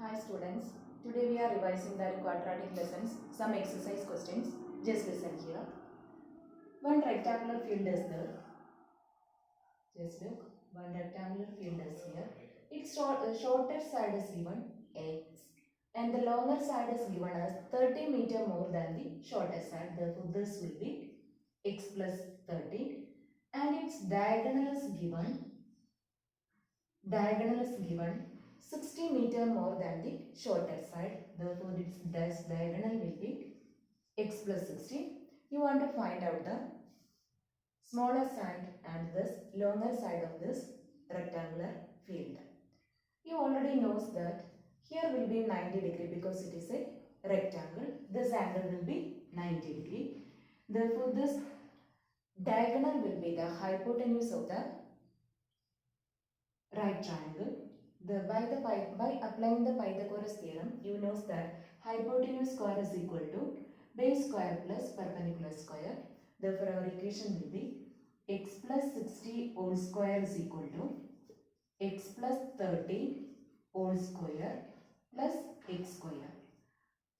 Hi students, today we are revising the quadratic lessons, some exercise questions. Just listen here. One rectangular field is there. Just look, one rectangular field is here. Its shorter side is given x and the longer side is given as 30 meter more than the shorter side. Therefore, this will be x plus 30 and its diagonal is given 60 meter more than the shorter side. Therefore, its dash diagonal will be x plus 60. You want to find out the smaller side and this longer side of this rectangular field. You already knows that here will be 90 degree because it is a rectangle. This angle will be 90 degree. Therefore, this diagonal will be the hypotenuse of the right triangle. By applying the Pythagoras theorem, you know that hypotenuse square is equal to base square plus perpendicular square. Therefore, our equation will be x plus 60 whole square is equal to x plus 30 whole square plus x square.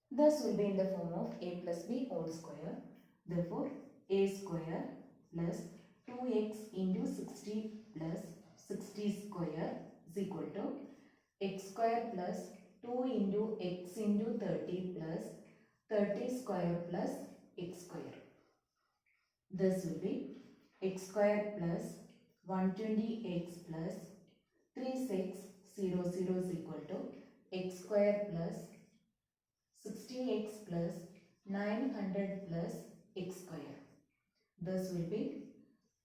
This will be in the form of a plus b whole square. Therefore, a square plus 2x into 60 plus 60 square is equal to x square plus 2 into x into 30 plus 30 square plus x square. This will be x square plus 120x plus 3600 is equal to x square plus 60x plus 900 plus x square. This will be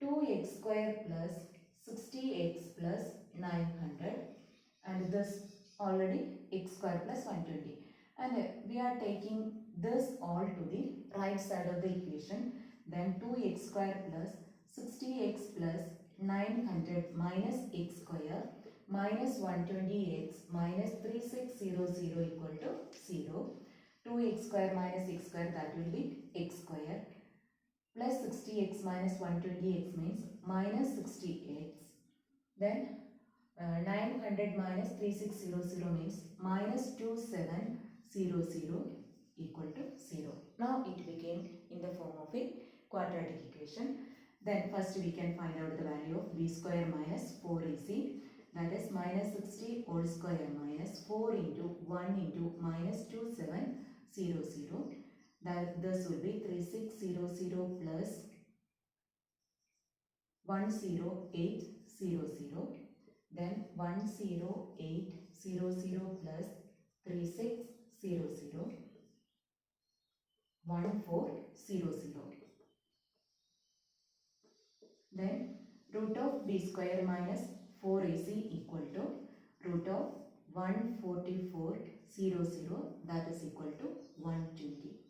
2x square plus 60x plus 900 and this already x square plus 120 and we are taking this all to the right side of the equation. Then 2x square plus 60x plus 900 minus x square minus 120x minus 3600 equal to 0. 2x square minus x square, that will be x square plus 60x minus 120x means minus 60x. Then 900 minus 3600 means minus 2700 equal to 0. Now it became in the form of a quadratic equation. Then first we can find out the value of b square minus 4ac, that is minus 60 whole square minus 4 into 1 into minus 2700. That this will be 3600 plus 10800. Then 10800 plus 3600, 1400. Then root of b square minus 4ac equal to root of 14400, that is equal to 120.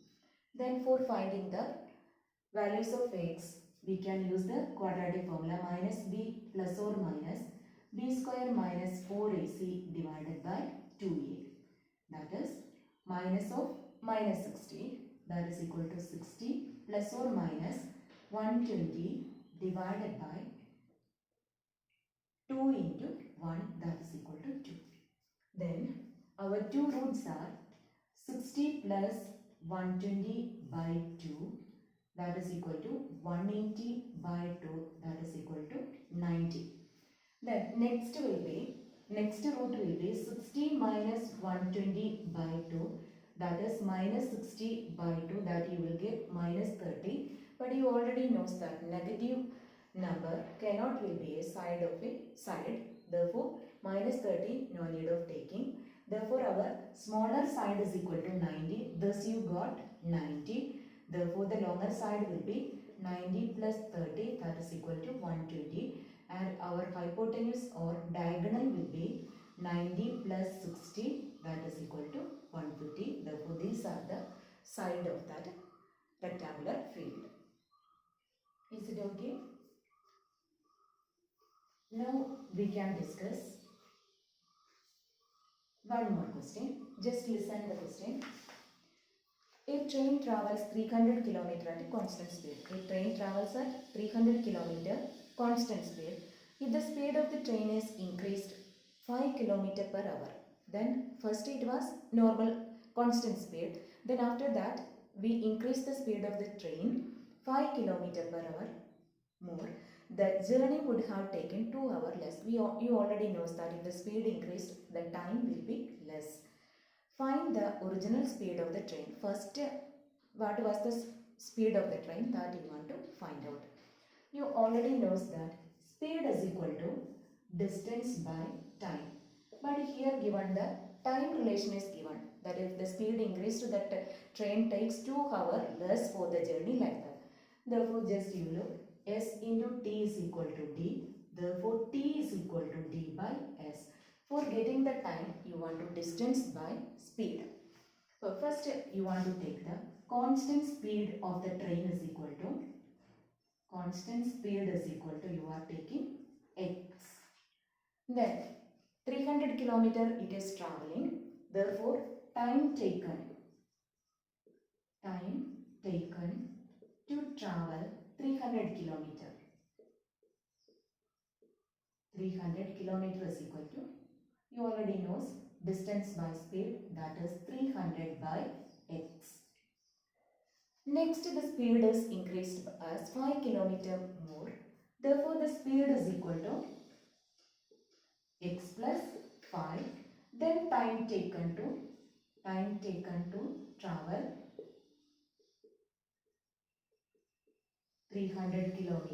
Then for finding the values of x, we can use the quadratic formula minus b plus or minus b square minus 4ac divided by 2a. That is minus of minus 60, that is equal to 60 plus or minus 120 divided by 2 into 1, that is equal to 2. Then our two roots are 60 plus 120 by 2, that is equal to 180 by 2, that is equal to 90. Then next root will be 60 minus 120 by 2, that is minus 60 by 2, that you will get minus 30. But you already know that negative number cannot will be a side of a side. Therefore, minus 30 no need of taking. Therefore, our smaller side is equal to 90. Thus you got 90. Therefore, the longer side will be 90 plus 30, that is equal to 120. And our hypotenuse or diagonal will be 90 plus 60, that is equal to 150. Therefore, these are the side of that rectangular field. Is it okay? Now we can discuss one more question. Just listen the question. A train travels 300 km at a constant speed. A train travels at 300 km constant speed. If the speed of the train is increased 5 km per hour, Then first it was normal constant speed. Then after that we increased the speed of the train 5 km per hour more. The journey would have taken 2 hours less. You already knows that if the speed increased, the time will be less. Find the original speed of the train. First, what was the speed of the train that you want to find out. You already knows that speed is equal to distance by time. But here given the time relation is given. That if the speed increased, that train takes 2 hours less for the journey like that. Therefore, just you look, S into T is equal to D. Therefore, T is equal to D by S. For getting the time, you want to distance by speed. So first you want to take the constant speed of the train is equal to, you are taking x. Then 300 kilometer it is traveling. Therefore, time taken to travel 300 kilometer. 300 kilometer is equal to, you already knows distance by speed, that is 300 by x. Next, the speed is increased as 5 km more. Therefore, the speed is equal to x plus 5. Then time taken to travel 300 km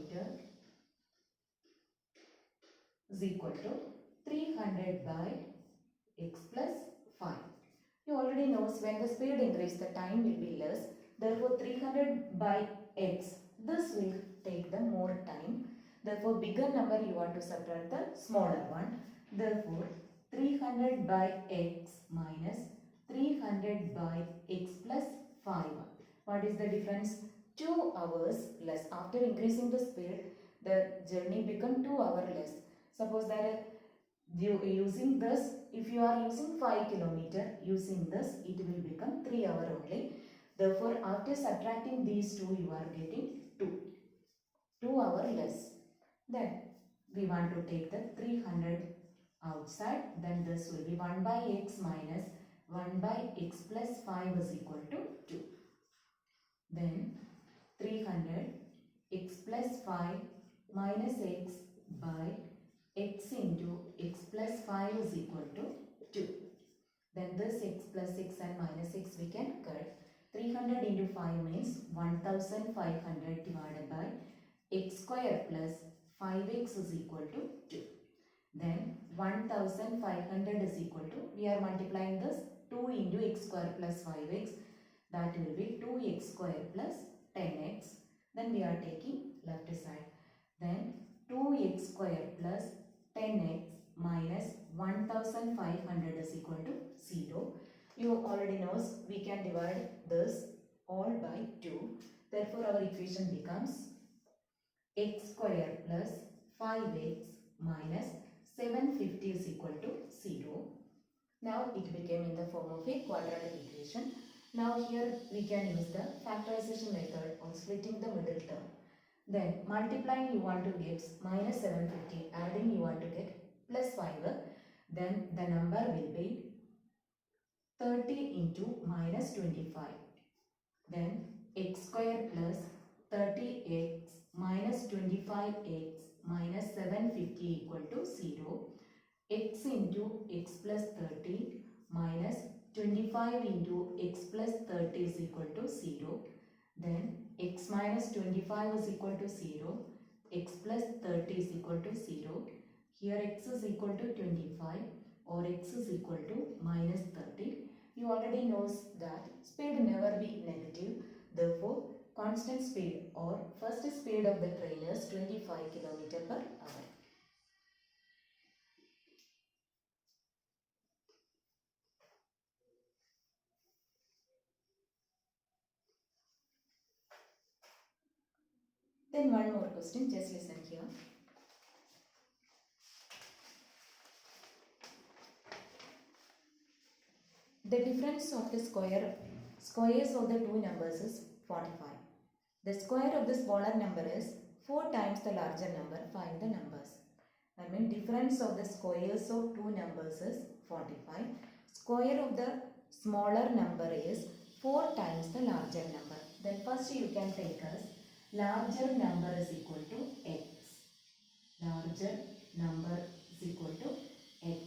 is equal to 300 by x plus 5. You already knows when the speed increases, the time will be less. Therefore, 300 by x, this will take the more time. Therefore, bigger number you want to subtract the smaller one. Therefore, 300 by x minus 300 by x plus 5. What is the difference? 2 hours less. After increasing the speed, the journey become 2 hours less. Suppose that using this, if you are using 5 km, using this, it will become 3 hours only. Therefore, after subtracting these two, you are getting 2 hours less. Then, we want to take the 300 outside. Then this will be 1 by x minus 1 by x plus 5 is equal to 2. Then, 300 x plus 5 minus x by x into x plus 5 is equal to 2. Then this x plus 6 and minus 6 we can cut. 300 into 5 means 1500 divided by x square plus 5x is equal to 2. Then 1500 is equal to, we are multiplying this 2 into x square plus 5x, that will be 2x square plus 10x. Then we are taking left side. Then 2x square plus 10x minus 1500 is equal to 0. You already knows we can divide this all by 2. Therefore, our equation becomes x square plus 5x minus 750 is equal to 0. Now it became in the form of a quadratic equation. Now here we can use the factorization method of splitting the middle term. Then multiplying you want to get minus 750, adding you want to get plus 5. Then the number will be 30 into minus 25. Then x square plus 30x minus 25x minus 750 equal to 0. X into x plus 30 minus 25 into x plus 30 is equal to 0. Then x minus 25 is equal to 0. X plus 30 is equal to 0. Here x is equal to 25 or x is equal to minus 30. You already knows that speed never be negative. Therefore, constant speed or first speed of the train is 25 km per hour. Then one more question, just listen here. The difference of the squares of the two numbers is 45. The square of the smaller number is 4 times the larger number. Find the numbers. That means difference of the squares of two numbers is 45. Square of the smaller number is 4 times the larger number. Then first you can take as larger number is equal to x. Larger number is equal to x.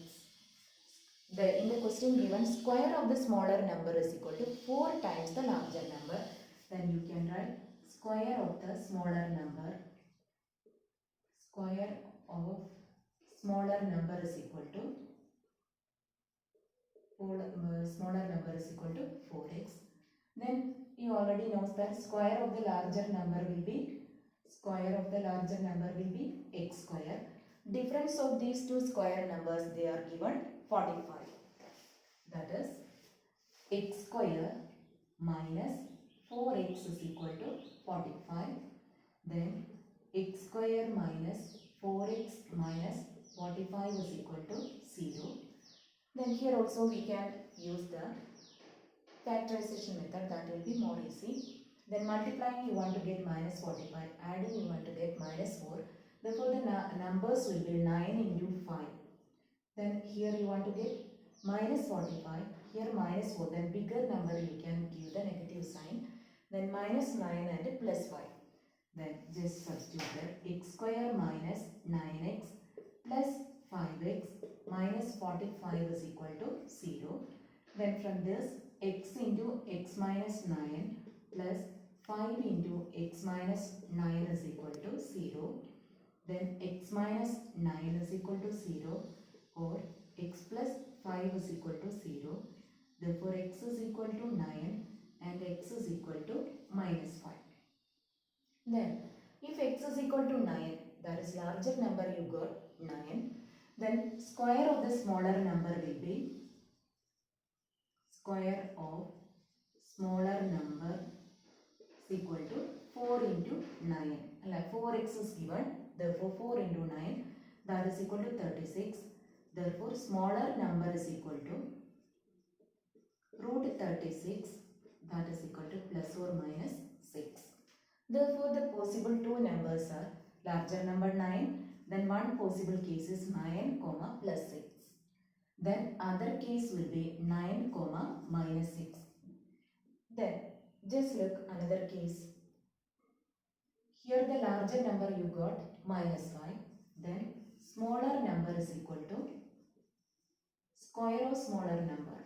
In the question given, square of the smaller number is equal to 4 times the larger number. Then you can write square of the smaller number. Square of smaller number is equal to smaller number is equal to 4x. Then you already know that square of the larger number will be x square. Difference of these two square numbers, they are given 45. That is x square minus 4x is equal to 45. Then x square minus 4x minus 45 is equal to 0. Then here also we can use the factorization method, that will be more easy. Then multiplying you want to get minus 45, adding you want to get minus 4. Therefore the numbers will be 9 into 5. Then here you want to get minus 45, here minus 4, then bigger number you can give the negative sign. Then minus 9 and plus 5. Then just substitute that x square minus 9x plus 5x minus 45 is equal to 0. Then from this x into x minus 9 plus 5 into x minus 9 is equal to 0. Then x minus 9 is equal to 0 or x plus 5 is equal to 0. Therefore x is equal to 9 and x is equal to minus 5. Then if x is equal to 9, that is larger number you got 9, then square of the smaller number will be square of smaller number is equal to 4 into 9. Like 4x is given, therefore 4 into 9, that is equal to 36. Therefore smaller number is equal to root 36, that is equal to plus or minus 6. Therefore the possible two numbers are larger number 9, then one possible case is 9 comma plus 6. Then other case will be 9 comma minus 6. Then just look another case. Here the larger number you got minus 5. Then smaller number is equal to square of smaller number.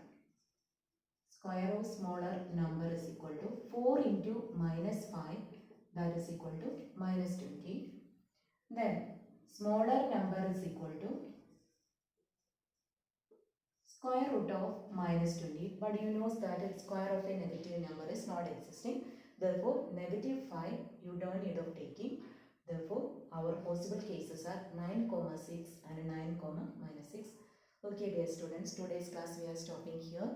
Square of smaller number is equal to 4 into minus 5, that is equal to minus 20. Then smaller number is equal to square root of minus 20, but you know that square of a negative number is not existing. Therefore negative 5 you don't need of taking. Therefore our possible cases are 9 comma 6 and 9 comma minus 6. Okay dear students, today's class we are stopping here.